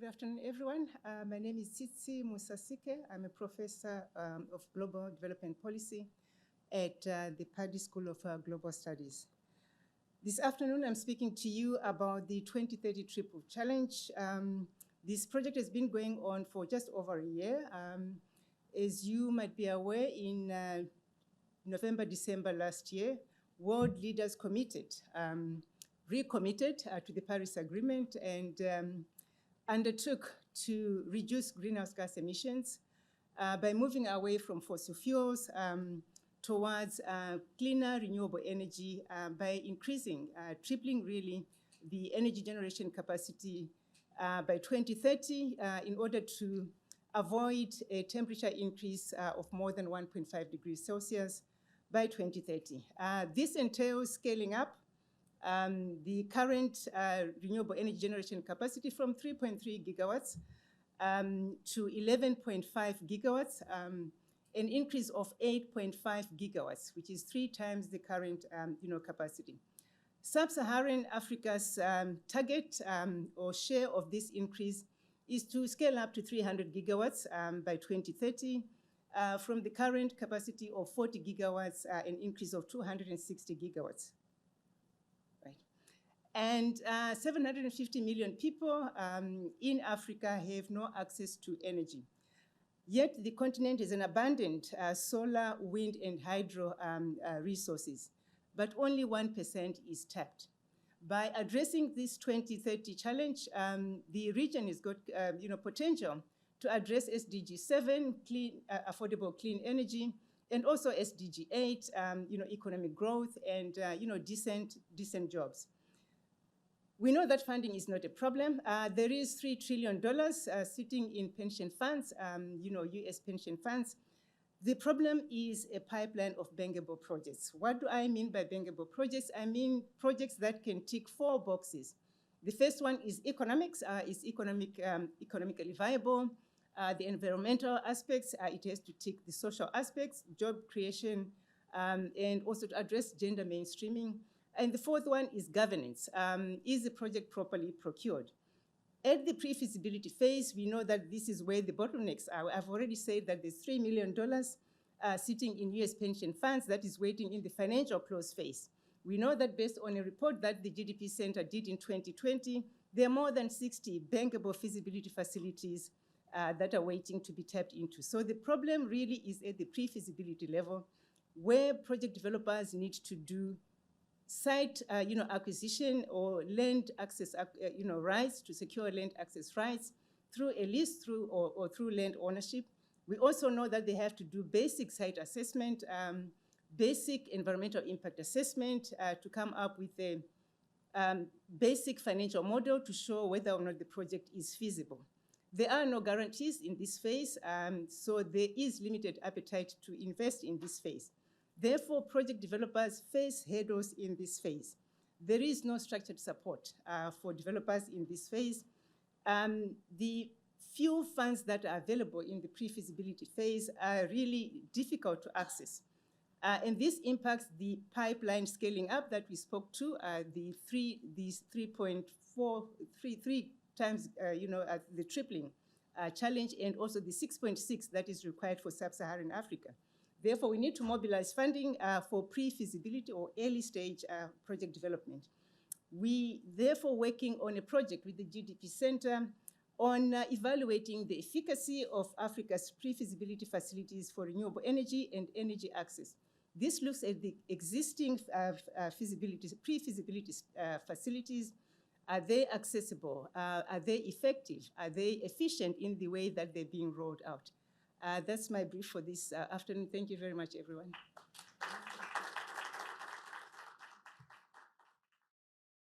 Good afternoon, everyone. My name is Tsitsi Musasike. I'm a professor of global development policy at the Padi School of Global Studies. This afternoon, I'm speaking to you about the 2030 Triple Challenge. This project has been going on for just over a year. As you might be aware, in November, December last year, world leaders recommitted to the Paris Agreement and undertook to reduce greenhouse gas emissions by moving away from fossil fuels towards cleaner renewable energy by increasing, tripling really, the energy generation capacity by 2030 in order to avoid a temperature increase of more than 1.5 degrees Celsius by 2030. This entails scaling up the current renewable energy generation capacity from 3.3 gigawatts to 11.5 gigawatts, an increase of 8.5 gigawatts, which is 3 times the current capacity. Sub-Saharan Africa's target or share of this increase is to scale up to 300 gigawatts by 2030 from the current capacity of 40 gigawatts, an increase of 260 gigawatts. And 750 million people in Africa have no access to energy. Yet the continent has an abundant solar, wind, and hydro resources, but only 1% is tapped. By addressing this 2030 challenge, the region has got potential to address SDG 7, affordable clean energy, and also SDG 8, economic growth and decent jobs. We know that funding is not a problem. There is $3 trillion sitting in pension funds, US pension funds. The problem is a pipeline of bankable projects. What do I mean by bankable projects? I mean projects that can tick 4 boxes. The first one is economics, is economically viable. The environmental aspects, it has to tick the social aspects, job creation, and also to address gender mainstreaming. And the fourth one is governance. Is the project properly procured? At the pre-feasibility phase, we know that this is where the bottlenecks are. I've already said that there's $3 million sitting in US pension funds that is waiting in the financial close phase. We know that based on a report that the GDP Center did in 2020, there are more than 60 bankable feasibility facilities that are waiting to be tapped into. So the problem really is at the pre-feasibility level, where project developers need to do site acquisition or land access rights, to secure land access rights through a lease or through land ownership. We also know that they have to do basic site assessment, basic environmental impact assessment to come up with a basic financial model to show whether or not the project is feasible. There are no guarantees in this phase, so there is limited appetite to invest in this phase. Therefore, project developers face hurdles in this phase. There is no structured support for developers in this phase. The few funds that are available in the pre-feasibility phase are really difficult to access. And this impacts the pipeline scaling up that we spoke to, these 3.3 times, the tripling challenge, and also the 6.6 that is required for sub-Saharan Africa. Therefore, we need to mobilize funding for pre-feasibility or early stage project development. We therefore working on a project with the GDP Center on evaluating the efficacy of Africa's pre-feasibility facilities for renewable energy and energy access. This looks at the existing pre-feasibility facilities. Are they accessible? Are they effective? Are they efficient in the way that they're being rolled out? That's my brief for this afternoon. Thank you very much, everyone.